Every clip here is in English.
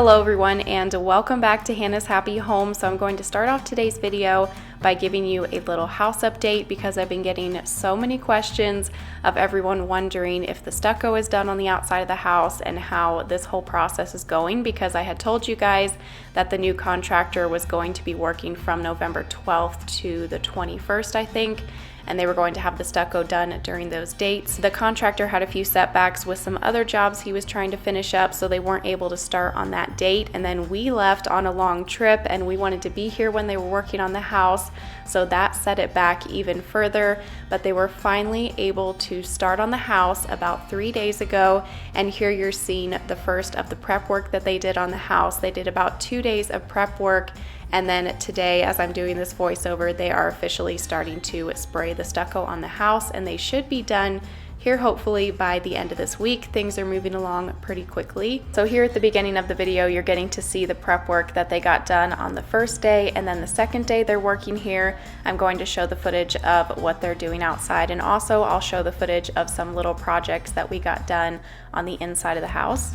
Hello everyone and welcome back to Hannah's Happy Home. So I'm going to start off today's video by giving you a little house update because I've been getting so many questions of everyone wondering if the stucco is done on the outside of the house and how this whole process is going, because I had told you guys that the new contractor was going to be working from November 12th to the 21st, I think, and they were going to have the stucco done during those dates. The contractor had a few setbacks with some other jobs he was trying to finish up, so they weren't able to start on that date. And then we left on a long trip and we wanted to be here when they were working on the house, so that set it back even further. But they were finally able to start on the house about 3 days ago, and here you're seeing the first of the prep work that they did on the house. They did about 2 days of prep work, and then today, as I'm doing this voiceover, they are officially starting to spray the stucco on the house, and they should be done here hopefully by the end of this week. Things are moving along pretty quickly. So here at the beginning of the video, you're getting to see the prep work that they got done on the first day, and then the second day they're working here, I'm going to show the footage of what they're doing outside, and also I'll show the footage of some little projects that we got done on the inside of the house.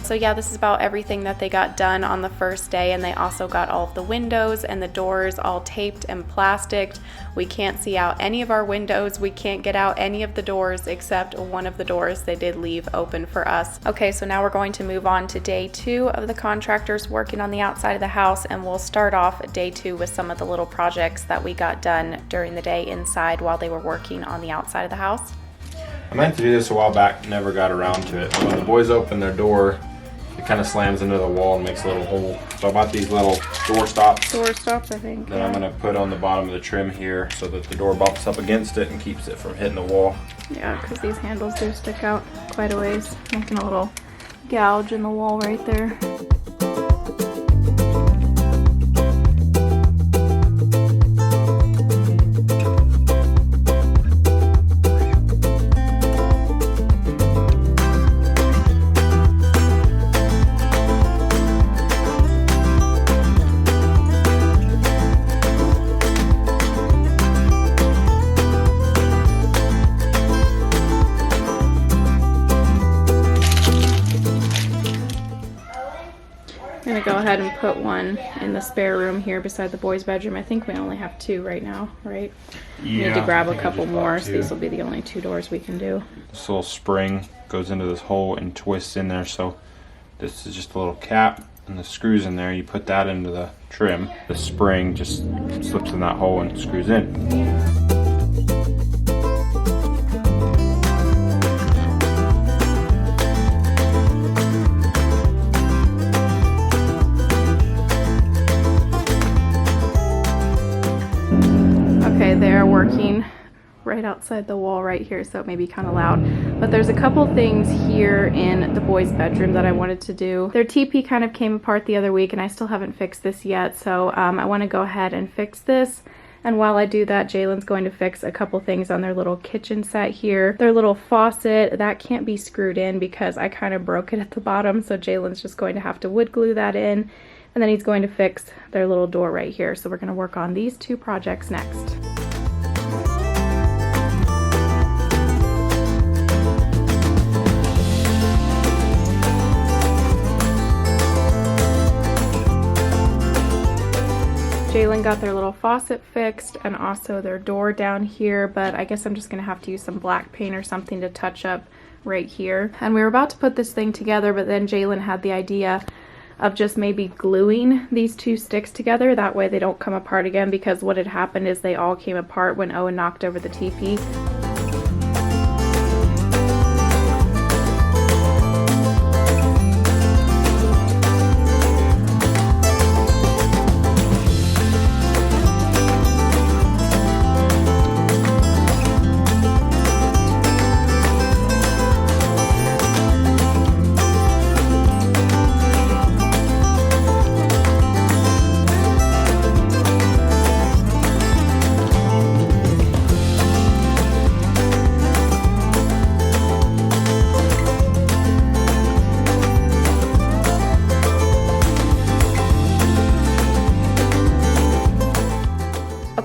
So yeah, this is about everything that they got done on the first day, and they also got all of the windows and the doors all taped and plasticed. We can't see out any of our windows. We can't get out any of the doors except one of the doors they did leave open for us. Okay, so now we're going to move on to day 2 of the contractors working on the outside of the house, and we'll start off day 2 with some of the little projects that we got done during the day inside while they were working on the outside of the house. I meant to do this a while back, never got around to it. When the boys open their door, it kind of slams into the wall and makes a little hole. So I bought these little door stops. Door stops, I think. That I'm going to put on the bottom of the trim here so that the door bumps up against it and keeps it from hitting the wall. Yeah, because these handles do stick out quite a ways, making a little gouge in the wall right there. I'm gonna go ahead and put one in the spare room here beside the boys' bedroom. I think we only have 2 right now, right? Yeah, we need to grab a couple more, so these will be the only 2 doors we can do. This little spring goes into this hole and twists in there, so this is just a little cap and the screws in there. You put that into the trim, the spring just slips in that hole and screws in. Okay, they're working right outside the wall right here, so it may be kind of loud. But there's a couple things here in the boys' bedroom that I wanted to do. Their TP kind of came apart the other week, and I still haven't fixed this yet, so I want to go ahead and fix this. And while I do that, Jalen's going to fix a couple things on their little kitchen set here. Their little faucet, that can't be screwed in because I kind of broke it at the bottom, so Jalen's just going to have to wood glue that in. And then he's going to fix their little door right here. So we're going to work on these 2 projects next. Jalen got their little faucet fixed and also their door down here, but I guess I'm just gonna have to use some black paint or something to touch up right here. And we were about to put this thing together, but then Jalen had the idea of just maybe gluing these 2 sticks together. That way they don't come apart again, because what had happened is they all came apart when Owen knocked over the TP.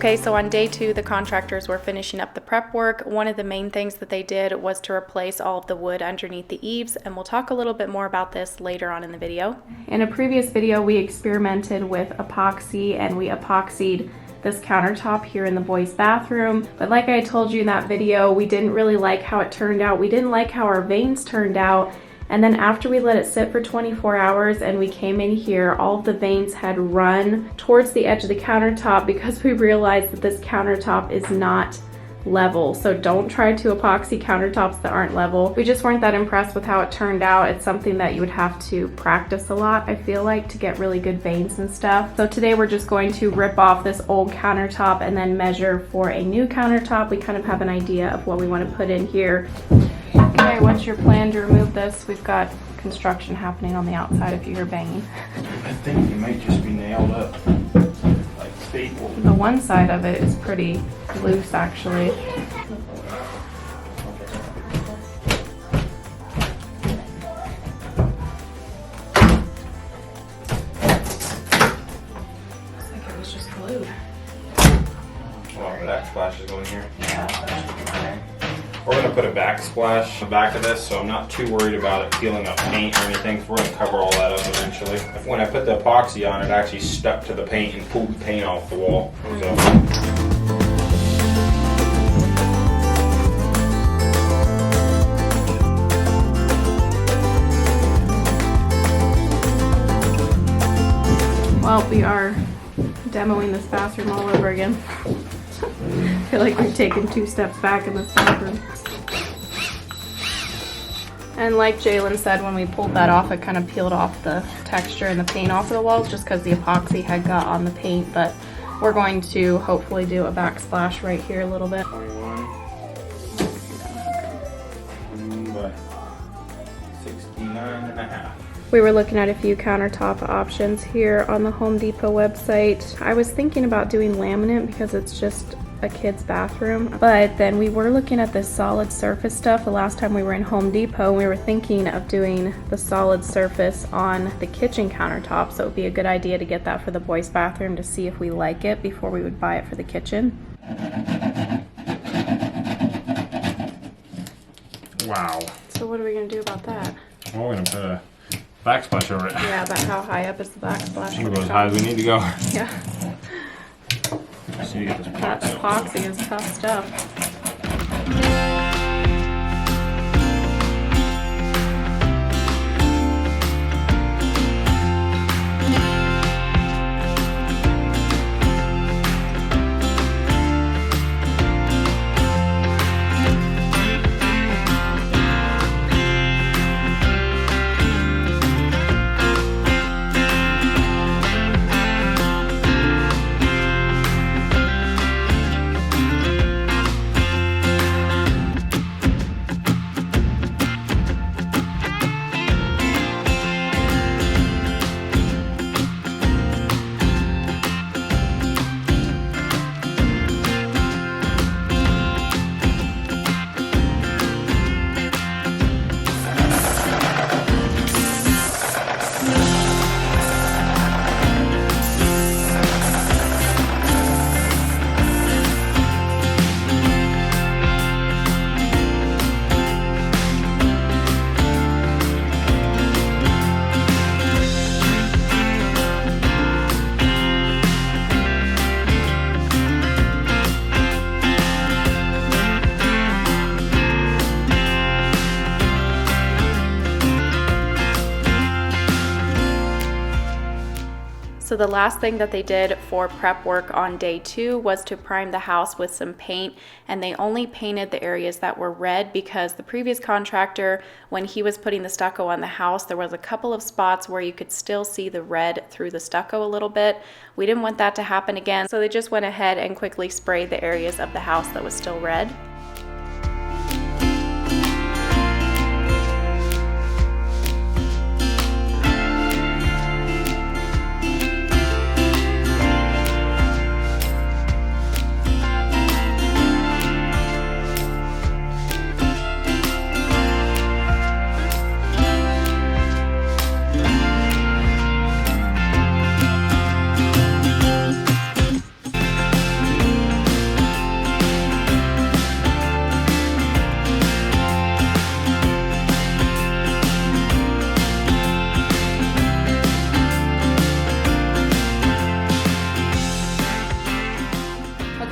Okay, so on day 2, the contractors were finishing up the prep work. One of the main things that they did was to replace all of the wood underneath the eaves, and we'll talk a little bit more about this later on in the video. In a previous video, we experimented with epoxy, and we epoxied this countertop here in the boys' bathroom. But like I told you in that video, we didn't really like how it turned out. We didn't like how our veins turned out. And then after we let it sit for 24 hours and we came in here, all of the veins had run towards the edge of the countertop because we realized that this countertop is not level. So don't try to epoxy countertops that aren't level. We just weren't that impressed with how it turned out. It's something that you would have to practice a lot, I feel like, to get really good veins and stuff. So today we're just going to rip off this old countertop and then measure for a new countertop. We kind of have an idea of what we want to put in here. Okay, what's your plan to remove this? We've got construction happening on the outside if you hear banging. I think it might just be nailed up, like staple. The one side of it is pretty loose, actually. Looks like it was just glued. Well, the backsplash is going here. We're going to put a backsplash on the back of this, so I'm not too worried about it peeling up paint or anything. We're going to cover all that up eventually. When I put the epoxy on, it actually stuck to the paint and pulled the paint off the wall. So. Well, we are demoing this bathroom all over again. I feel like we've taken 2 steps back in this bathroom. And like Jalen said, when we pulled that off, it kind of peeled off the texture and the paint off of the walls just because the epoxy had got on the paint. But we're going to hopefully do a backsplash right here a little bit. 21 by 69.5. We were looking at a few countertop options here on the Home Depot website. I was thinking about doing laminate because it's just a kid's bathroom, but then we were looking at this solid surface stuff the last time we were in Home Depot. We were thinking of doing the solid surface on the kitchen countertop, so it would be a good idea to get that for the boys' bathroom to see if we like it before we would buy it for the kitchen. Wow. So what are we going to do about that? Well, we're going to put a backsplash over it. Yeah, but how high up is the backsplash? We'll go as high as we need to go. Yeah. Just need to get this That epoxy is tough stuff. So the last thing that they did for prep work on day 2 was to prime the house with some paint, and they only painted the areas that were red because the previous contractor, when he was putting the stucco on the house, there was a couple of spots where you could still see the red through the stucco a little bit. We didn't want that to happen again, so they just went ahead and quickly sprayed the areas of the house that was still red.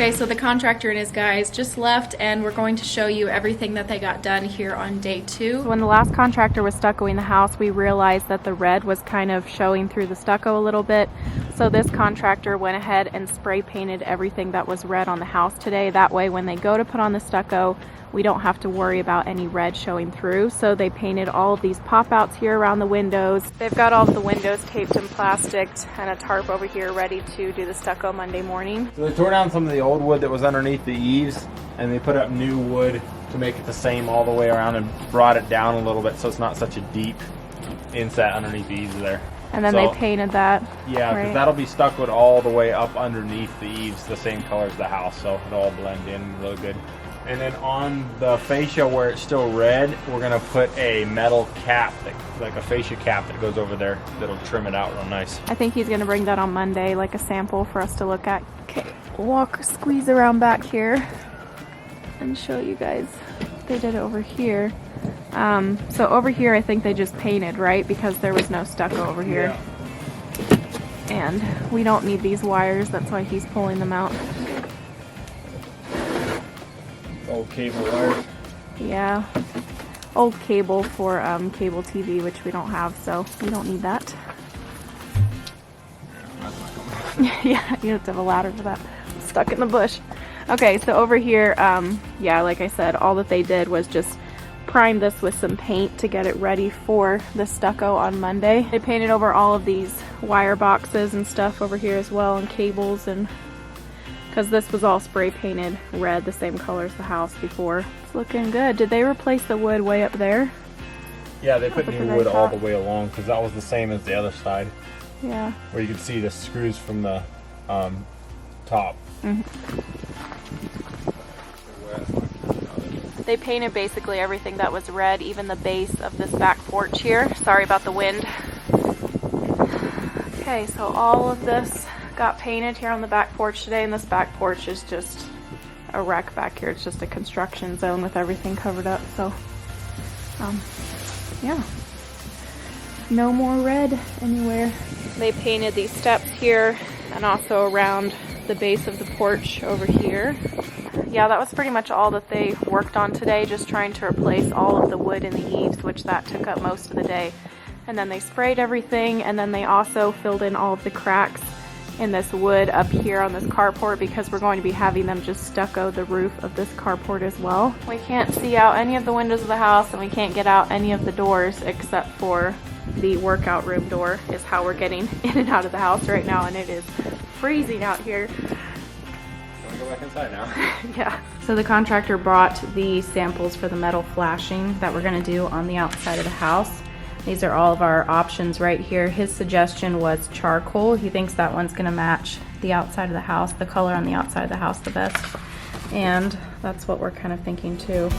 Okay, so the contractor and his guys just left, and we're going to show you everything that they got done here on day 2. When the last contractor was stuccoing the house, we realized that the red was kind of showing through the stucco a little bit. So this contractor went ahead and spray painted everything that was red on the house today. That way when they go to put on the stucco, we don't have to worry about any red showing through. So they painted all of these pop outs here around the windows. They've got all of the windows taped and plasticed, and a tarp over here ready to do the stucco Monday morning. So they tore down some of the old wood that was underneath the eaves, and they put up new wood to make it the same all the way around and brought it down a little bit so it's not such a deep inset underneath the eaves there. And then they painted that. Yeah, because that'll be stuccoed all the way up underneath the eaves, the same color as the house, so it'll all blend in really good. And then on the fascia where it's still red, we're gonna put a metal cap, like a fascia cap that goes over there that'll trim it out real nice. I think he's gonna bring that on Monday, like a sample for us to look at. Okay, squeeze around back here and show you guys. They did it over here. So over here, I think they just painted, right? Because there was no stucco over here. Yeah. And we don't need these wires, that's why he's pulling them out. Old cable wires. Yeah, old cable for cable TV, which we don't have, so we don't need that. Yeah, you have to have a ladder for that. Stuck in the bush. Okay, so over here, yeah, like I said, all that they did was just prime this with some paint to get it ready for the stucco on Monday. They painted over all of these wire boxes and stuff over here as well, and cables, and because this was all spray painted red, the same color as the house before. It's looking good. Did they replace the wood way up there? Yeah, they put new wood all the way along because that was the same as the other side. Yeah. Where you could see the screws from the top. Mm-hmm. They painted basically everything that was red, even the base of this back porch here. Sorry about the wind. Okay, so all of this got painted here on the back porch today, and this back porch is just a wreck back here. It's just a construction zone with everything covered up, so yeah, no more red anywhere. They painted these steps here and also around the base of the porch over here. Yeah, that was pretty much all that they worked on today, just trying to replace all of the wood in the eaves, which that took up most of the day. And then they sprayed everything, and then they also filled in all of the cracks in this wood up here on this carport, because we're going to be having them just stucco the roof of this carport as well. We can't see out any of the windows of the house, and we can't get out any of the doors except for the workout room door is how we're getting in and out of the house right now, and it is freezing out here. Go back inside now. Yeah. So the contractor brought the samples for the metal flashing that we're going to do on the outside of the house. These are all of our options right here. His suggestion was charcoal. He thinks that one's going to match the outside of the house, the color on the outside of the house the best. And that's what we're kind of thinking too.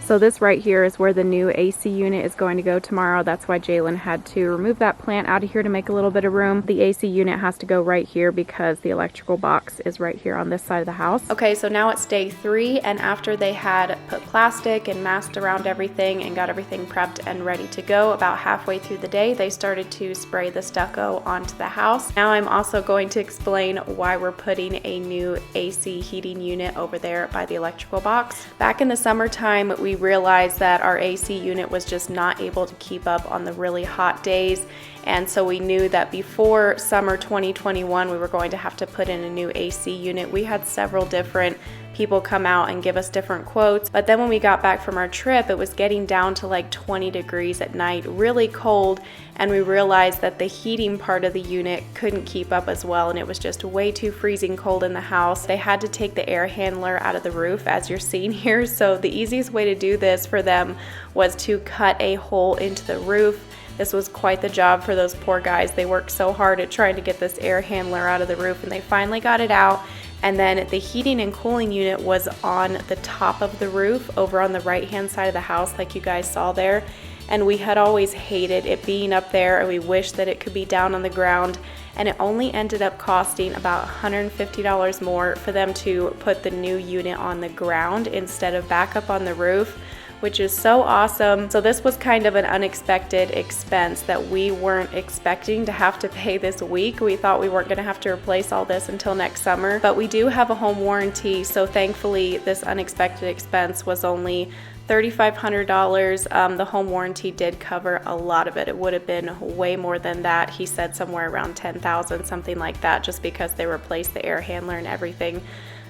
So this right here is where the new AC unit is going to go tomorrow. That's why Jalen had to remove that plant out of here to make a little bit of room. The AC unit has to go right here because the electrical box is right here on this side of the house. Okay, so now it's day 3, and after they had put plastic and masked around everything and got everything prepped and ready to go, about halfway through the day, they started to spray the stucco onto the house. Now I'm also going to explain why we're putting a new AC heating unit over there by the electrical box. Back in the summertime, we realized that our AC unit was just not able to keep up on the really hot days, and so we knew that before summer 2021 we were going to have to put in a new AC unit. We had several different people come out and give us different quotes, but then when we got back from our trip, it was getting down to like 20 degrees at night, really cold, and we realized that the heating part of the unit couldn't keep up as well, and it was just way too freezing cold in the house. They had to take the air handler out of the roof, as you're seeing here, so the easiest way to do this for them was to cut a hole into the roof, This was quite the job for those poor guys. They worked so hard at trying to get this air handler out of the roof, and they finally got it out. And then the heating and cooling unit was on the top of the roof over on the right hand side of the house, like you guys saw there. And we had always hated it being up there, and we wished that it could be down on the ground. And it only ended up costing about $150 more for them to put the new unit on the ground instead of back up on the roof, which is so awesome. So this was kind of an unexpected expense that we weren't expecting to have to pay this week. We thought we weren't gonna have to replace all this until next summer, but we do have a home warranty, so thankfully this unexpected expense was only $3,500. The home warranty did cover a lot of it. It would have been way more than that. He said somewhere around $10,000, something like that, just because they replaced the air handler and everything.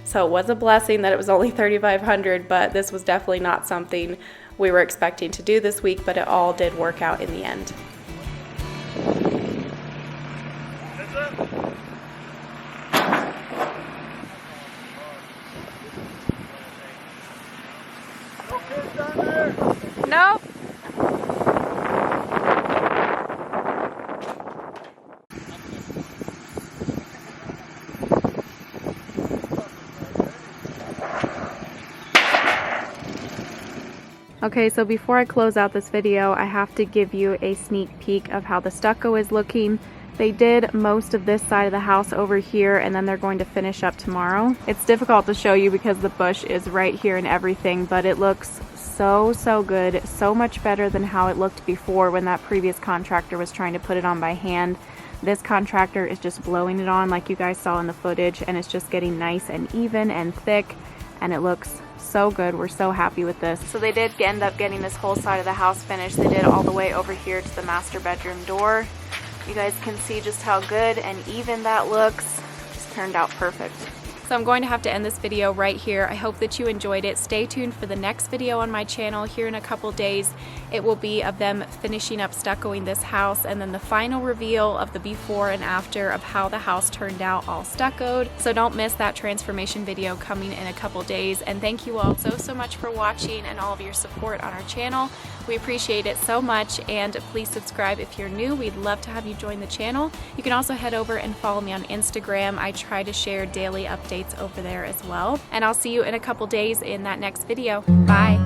So it was a blessing that it was only $3,500, but this was definitely not something we were expecting to do this week, but it all did work out in the end. Nope. Okay, so before I close out this video, I have to give you a sneak peek of how the stucco is looking. They did most of this side of the house over here, and then they're going to finish up tomorrow. It's difficult to show you because the bush is right here and everything, but it looks so good, so much better than how it looked before when that previous contractor was trying to put it on by hand. This contractor is just blowing it on like you guys saw in the footage, and it's just getting nice and even and thick, and it looks so good. We're so happy with this. So they did end up getting this whole side of the house finished. They did all the way over here to the master bedroom door. You guys can see just how good and even that looks. Just turned out perfect. So I'm going to have to end this video right here. I hope that you enjoyed it. Stay tuned for the next video on my channel here in a couple days. It will be of them finishing up stuccoing this house, and then the final reveal of the before and after of how the house turned out all stuccoed. So don't miss that transformation video coming in a couple days. And thank you all so much for watching and all of your support on our channel. We appreciate it so much, and please subscribe if you're new. We'd love to have you join the channel. You can also head over and follow me on Instagram. I try to share daily updates over there as well. And I'll see you in a couple days in that next video. Bye.